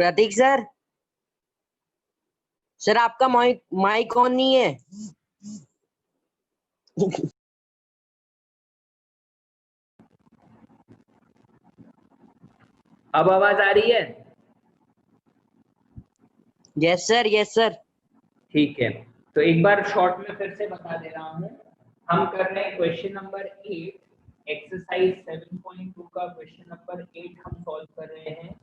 प्रतीक sir, sir आपका mic on नहीं है। अब आवाज आ रही है? Yes sir, yes sir. ठीक है, तो एक बार शॉर्ट में फिर से बता दे रहा हूँ। हम कर रहे हैं क्वेश्चन नंबर 8, एक्सरसाइज 7.2 का क्वेश्चन नंबर 8 हम सॉल्व कर रहे हैं,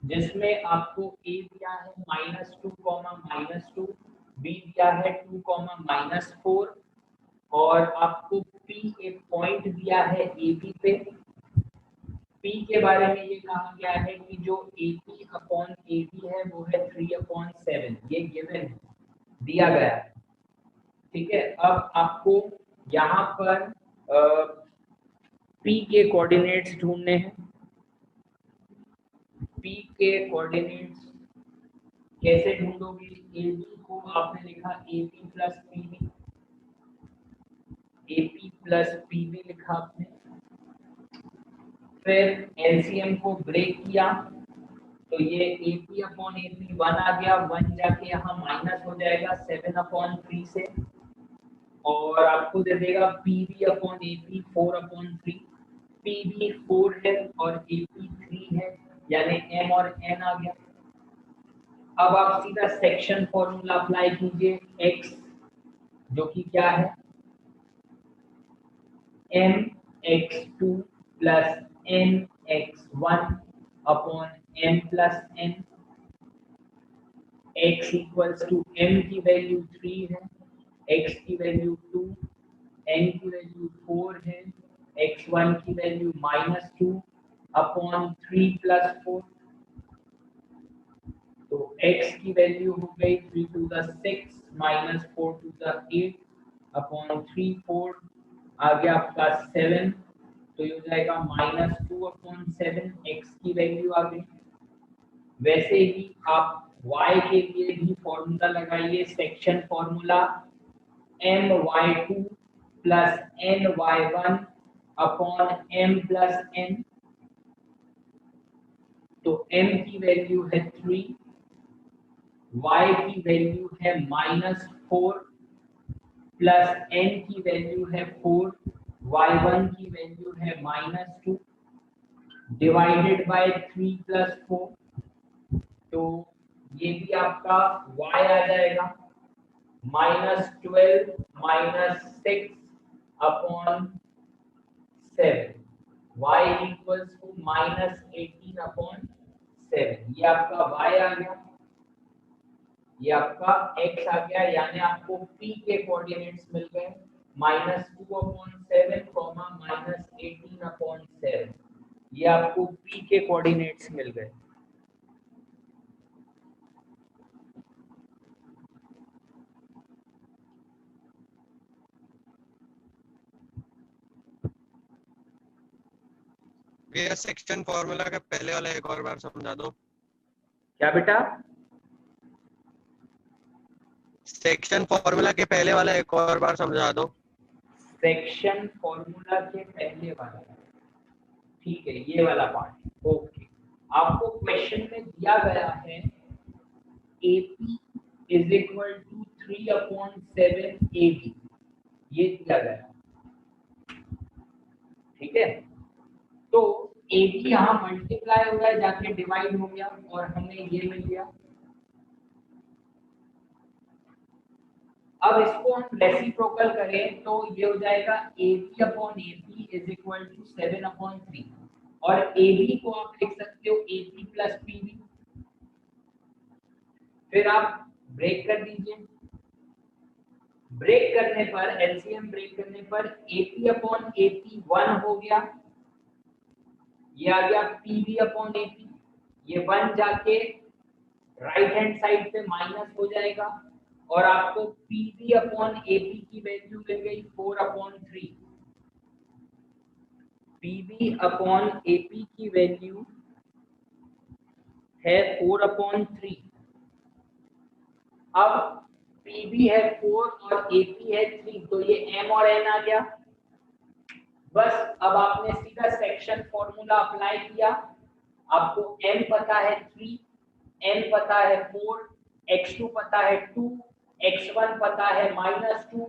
जिसमें आपको ए दिया है -2, -2, बी दिया है 2, -4 और आपको पी एक पॉइंट दिया है ए बी पे। पी के बारे में ये कहा गया है कि जो AP अपॉन AB है वो है 3/7, ये गिवन दिया गया है। ठीक है, अब आपको यहाँ पर P के कोऑर्डिनेट्स ढूंढने हैं। P के कोऑर्डिनेट्स कैसे ढूंढोगे? AB को आपने लिखा AP plus PB, AP plus PB लिखा आपने, फिर एलसीएम को ब्रेक किया तो ये AP अपॉन AP 1 आ गया, 1 जाके यहाँ माइनस हो जाएगा 7/3 से, और आपको दे देगा PB अपॉन AP 4/3। PB 4 है और AP 3 है, यानी M और N आ गया। अब आप सीधा सेक्शन फॉर्मूला अप्लाई कीजिए, X जो कि क्या है mx2 plus nx1 upon m plus n। x equals to m की वैल्यू 3 है, x की वैल्यू 2, n की वैल्यू 4 है, x1 की वैल्यू -2 अपॉन 3 प्लस 4। तो x की वैल्यू हो गई 3 to the 6 -4 to the 8 upon 3, 4 आ गया आपका 7, तो ये हो जाएगा -2/7, x की वैल्यू आ गई। वैसे ही आप y के लिए भी फॉर्मूला लगाइए, section formula my2 plus ny1 upon m plus n। तो m की वैल्यू है 3, y की वैल्यू है -4 प्लस n की वैल्यू है 4, y1 की वैल्यू है -2 डिवाइडेड बाय 3 प्लस 4, तो ये भी आपका y आ जाएगा -12 -6 अपॉन 7, y इक्वल्स टू -18/7। ये आपका y आ गया, ये आपका x आ गया, यानी आपको p के कोऑर्डिनेट्स मिल गए -2/7, -18/7। ये आपको p के कोऑर्डिनेट्स मिल गए। भैया सेक्शन फॉर्मूला का पहले वाला एक और बार समझा दो। क्या बेटा? सेक्शन फॉर्मूला के पहले वाला एक और बार समझा दो। सेक्शन फॉर्मूला के पहले वाला, ठीक है, ये वाला पार्ट। ओके, आपको क्वेश्चन में दिया गया है AP is equal to 3/7 AB, ये दिया गया, ठीक है। तो AB यहाँ मल्टीप्लाई हो गया, जाके डिवाइड हो गया और हमें ये मिल गया। अब इसको हम रेसिप्रोकल करें तो ये हो जाएगा AB upon AP is equal to 7/3, और AB को आप लिख सकते हो AP प्लस PB। फिर आप ब्रेक कर दीजिए, ब्रेक करने पर एलसीएम ब्रेक करने पर AP अपॉन AP 1 हो गया, ये आ गया PB अपॉन AP, ये 1 जाके राइट हैंड साइड पे माइनस हो जाएगा और आपको PB अपॉन AP की वैल्यू मिल गई 4/3। PB अपॉन AP की वैल्यू है 4/3। अब PB है 4 और AP है 3, तो ये M और N आ गया। बस अब आपने सीधा सेक्शन फॉर्मूला अप्लाई किया, आपको M पता है 3, n पता है 4, x2 पता है 2, x1 पता है -2,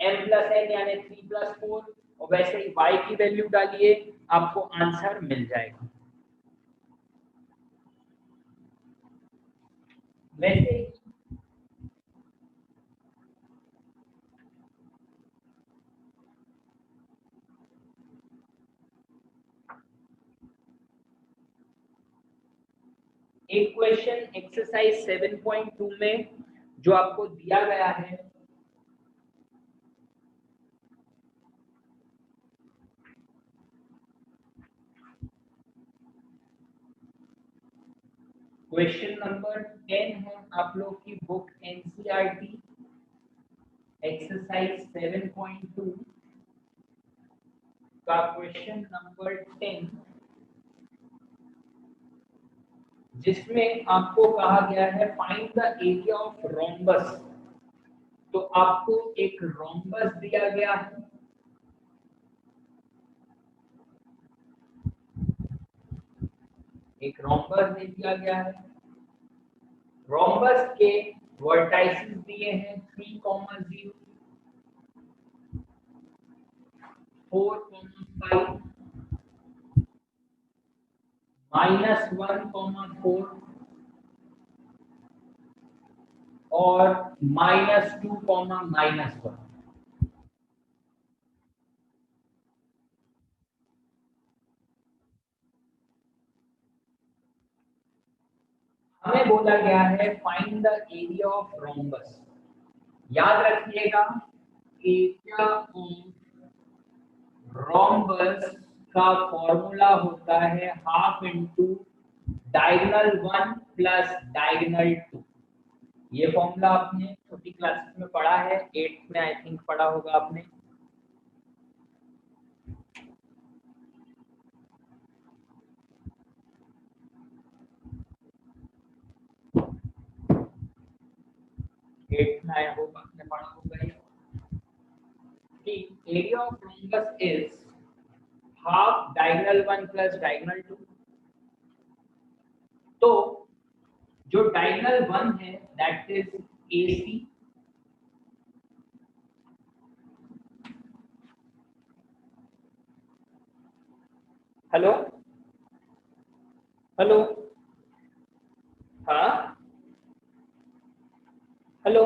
m प्लस n यानी 3 प्लस 4, और वैसे ही y की वैल्यू डालिए, आपको आंसर मिल जाएगा। वैसे एक क्वेश्चन एक्सरसाइज 7.2 में जो आपको दिया गया है, क्वेश्चन नंबर 10 है आप लोग की बुक एनसीईआरटी एक्सरसाइज 7.2 का क्वेश्चन नंबर 10, जिसमें आपको कहा गया है find the area of rhombus. तो आपको एक रोम्बस दिया गया है, एक रोम्बस दे दिया गया है। रोम्बस के वर्टाइसेस दिए हैं 3, 0, 4, 5, -1, 4 और -2, -1। हमें बोला गया है find the area of rhombus. याद रखिएगा एरिया ऑफ रोम्बस का फॉर्मूला होता है half into diagonal 1 plus diagonal 2। ये फॉर्मूला आपने छोटी क्लासेस में पढ़ा है, 8th में आई थिंक पढ़ा होगा आपने। I hope आपने पढ़ा होगा ये कि area of rhombus is half diagonal 1 plus diagonal 2। तो जो डायगोनल 1 है that is AC, hello hello, हाँ हेलो,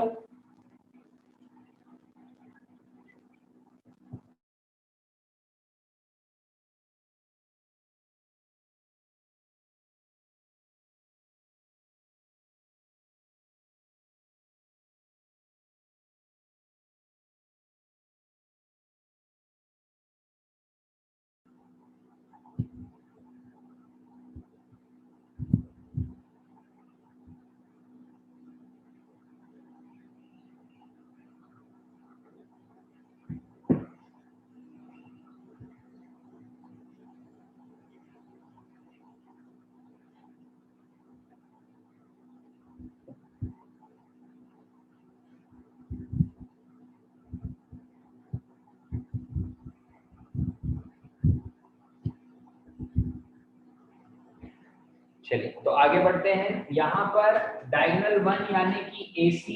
चलिए तो आगे बढ़ते हैं। यहाँ पर डायगोनल 1 यानी कि AC,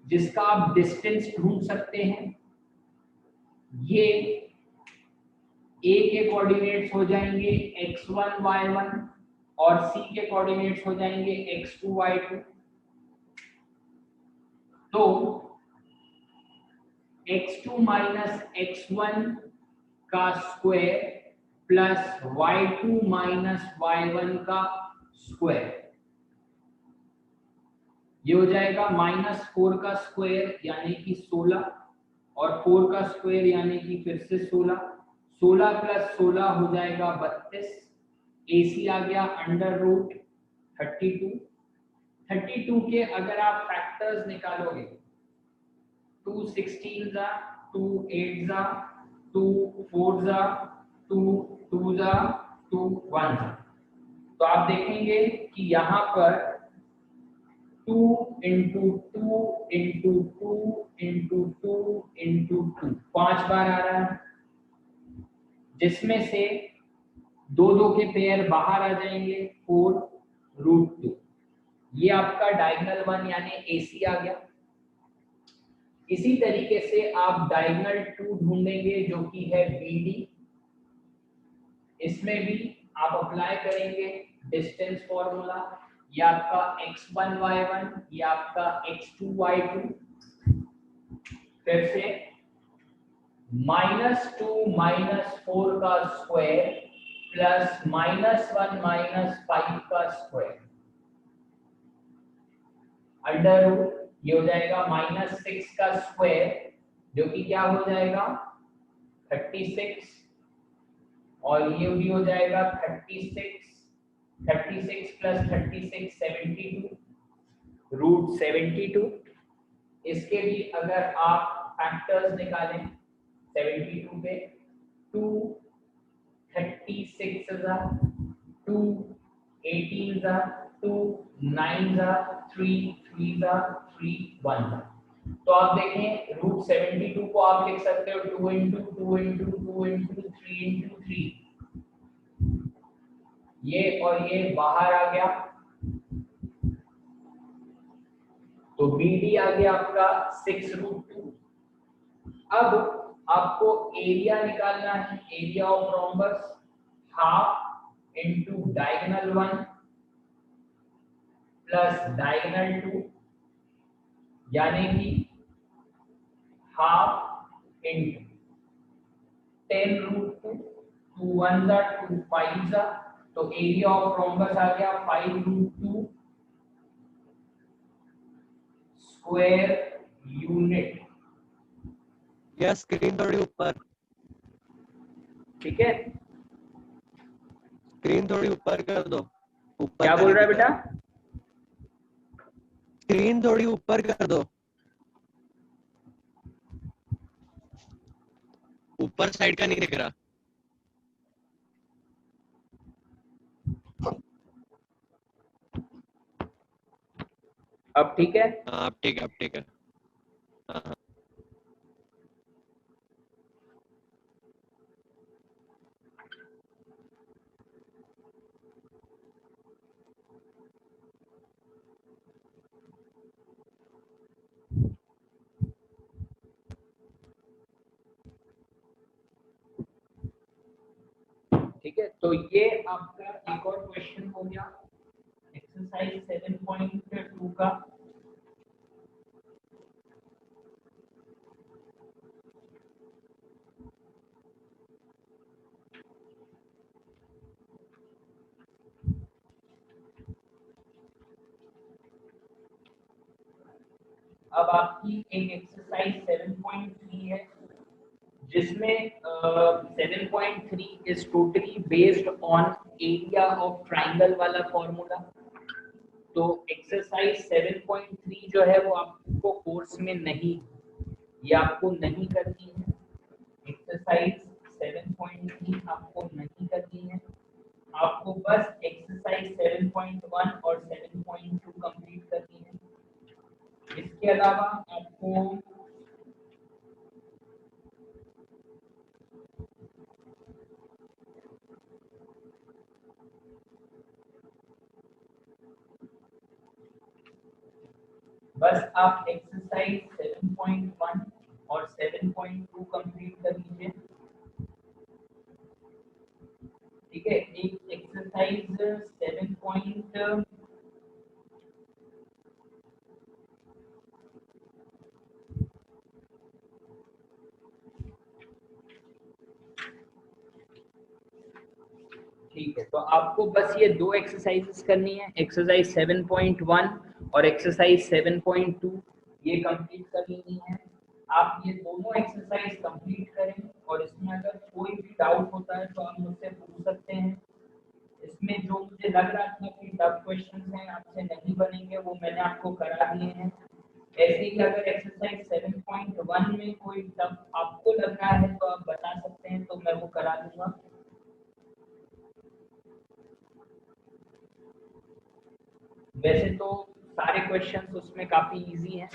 जिसका आप डिस्टेंस ढूंढ सकते हैं। ये A के कोऑर्डिनेट्स हो जाएंगे x1 y1 और C के कोऑर्डिनेट्स हो जाएंगे x2 y2। तो x2 माइनस x1 का square plus y2 minus y1 का स्क्वायर, ये हो जाएगा -4 का स्क्वायर यानी कि 16 और 4 का स्क्वायर यानी कि फिर से 16। 16 प्लस 16 हो जाएगा 32। AC आ गया √32। 32 के अगर आप फैक्टर्स निकालोगे 2 16 जा, 2 8 जा, 2 4 जा, 2 2 जा, 2 1 जा, तो आप देखेंगे कि यहाँ पर 2 into 2 into 2 into 2 into 2 5 बार आ रहा है, जिसमें से 2 2 के पेयर बाहर आ जाएंगे 4 √2। ये आपका डायगोनल 1 यानी AC आ गया। इसी तरीके से आप डायगोनल 2 ढूंढेंगे जो कि है BD। इसमें भी आप अप्लाई करेंगे डिस्टेंस फॉर्मूला, ये आपका x1 y1, ये आपका x2 y2, फिर से -2 -4 का स्क्वायर प्लस -1 -5 का स्क्वायर अंडर रूट, ये हो जाएगा -6 का स्क्वायर जो कि क्या हो जाएगा 36, और ये भी हो जाएगा 36 प्लस 36 72 रूट 72। इसके भी अगर आप फैक्टर्स निकालें 72 पे, 2 36 2 18 2 9 3 3 3 1। तो आप देखें रूट 72 को आप लिख सकते हो 2 इंटू 2 इंटू 2 इंटू 3 इंटू 3, ये और ये बाहर आ गया, तो BD आ गया आपका 6√2। अब आपको एरिया निकालना है, area of rhombus half into diagonal 1 plus diagonal 2 यानी कि हाफ इंटू 10√2, 2 1 2 5, तो एरिया ऑफ रोम्बस आ गया 5√2 स्क्वायर यूनिट। यह स्क्रीन थोड़ी ऊपर, ठीक है, स्क्रीन थोड़ी ऊपर कर दो। ऊपर क्या का बोल नहीं रहा है दिख बेटा? स्क्रीन थोड़ी ऊपर कर दो, ऊपर साइड का नहीं दिख रहा। अब ठीक है? हाँ अब ठीक है, अब ठीक है। हाँ ठीक है, तो ये आपका एक और क्वेश्चन हो गया एक्सरसाइज 7.2 का। अब आपकी एक एक्सरसाइज 7.3 है जिसमें 7.3 is totally based on area of triangle वाला फॉर्मूला। तो एक्सरसाइज 7.3 जो है वो आपको कोर्स में नहीं, ये आपको नहीं करनी है। एक्सरसाइज 7.3 आपको नहीं करनी है, आपको बस एक्सरसाइज 7.1 और 7.2 कंप्लीट करनी है। इसके अलावा आपको बस आप एक्सरसाइज 7.1 और 7.2 कंप्लीट कर लीजिए। ठीक है, एक एक्सरसाइज 7. ठीक है, तो आपको बस ये दो एक्सरसाइजेस करनी है, एक्सरसाइज 7.1 और एक्सरसाइज 7.2 ये कंप्लीट कर लेनी है। आप ये दोनों एक्सरसाइज कंप्लीट करें और इसमें अगर कोई भी डाउट होता है तो आप मुझसे पूछ सकते हैं। इसमें जो मुझे लग रहा था कि टफ क्वेश्चंस हैं आपसे नहीं बनेंगे वो मैंने आपको करा दिए हैं। ऐसे ही अगर एक्सरसाइज 7.1 में कोई टफ आपको लग रहा है तो आप बता सकते हैं, तो मैं वो करा दूंगा। वैसे तो सारे क्वेश्चंस उसमें काफी इजी हैं।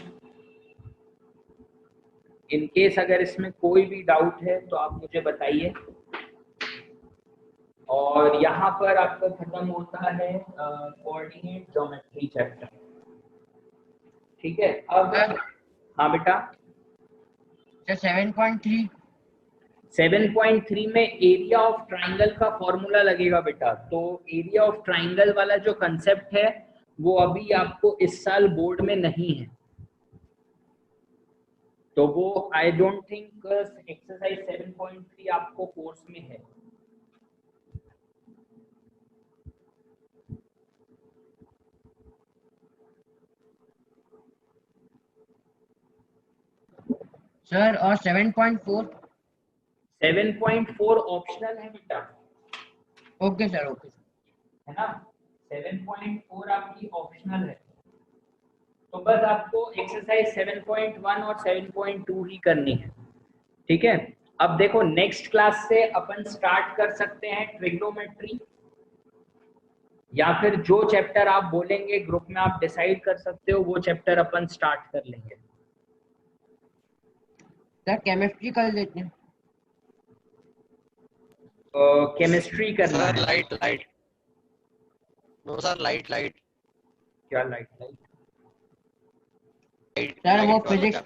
इन केस अगर इसमें कोई भी डाउट है तो आप मुझे बताइए। और यहाँ पर आपका खत्म होता है कोऑर्डिनेट ज्योमेट्री चैप्टर। ठीक है, अब हाँ बेटा सर 7.3 7.3 में एरिया ऑफ ट्राइंगल का फॉर्मूला लगेगा बेटा। तो एरिया ऑफ ट्राइंगल वाला जो कंसेप्ट है वो अभी आपको इस साल बोर्ड में नहीं है, तो वो आई डोंट थिंक एक्सरसाइज 7.3 आपको कोर्स में है। सर और 7.4 7.4 ऑप्शनल है बेटा, ओके सर ओके है ना। 7.4 आपकी ऑप्शनल है, तो बस आपको एक्सरसाइज 7.1 और 7.2 ही करनी है, ठीक है। अब देखो नेक्स्ट क्लास से अपन स्टार्ट कर सकते हैं ट्रिग्नोमेट्री, या फिर जो चैप्टर आप बोलेंगे ग्रुप में आप डिसाइड कर सकते हो वो चैप्टर अपन स्टार्ट कर लेंगे। सर केमिस्ट्री कर लेते हैं। केमिस्ट्री करना सर है। Light light no sir light light क्या लाइट लाइट? सर वो लाइट वाला फिजिक्स